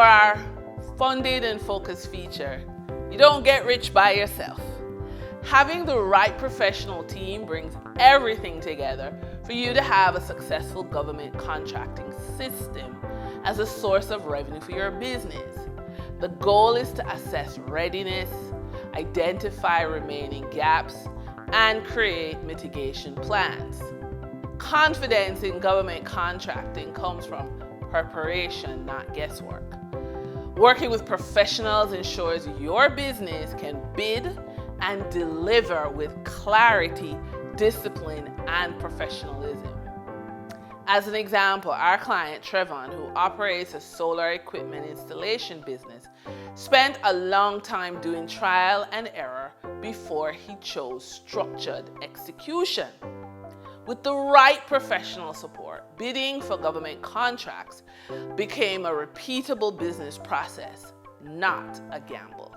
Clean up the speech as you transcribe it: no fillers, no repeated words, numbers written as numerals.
our funded and focused feature, you don't get rich by yourself. Having the right professional team brings everything together for you to have a successful government contracting system as a source of revenue for your business. The goal is to assess readiness, identify remaining gaps, and create mitigation plans. Confidence in government contracting comes from preparation, not guesswork. Working with professionals ensures your business can bid and deliver with clarity, discipline, and professionalism. As an example, our client Trevon, who operates a solar equipment installation business, spent a long time doing trial and error before he chose structured execution. With the right professional support, bidding for government contracts became a repeatable business process, not a gamble.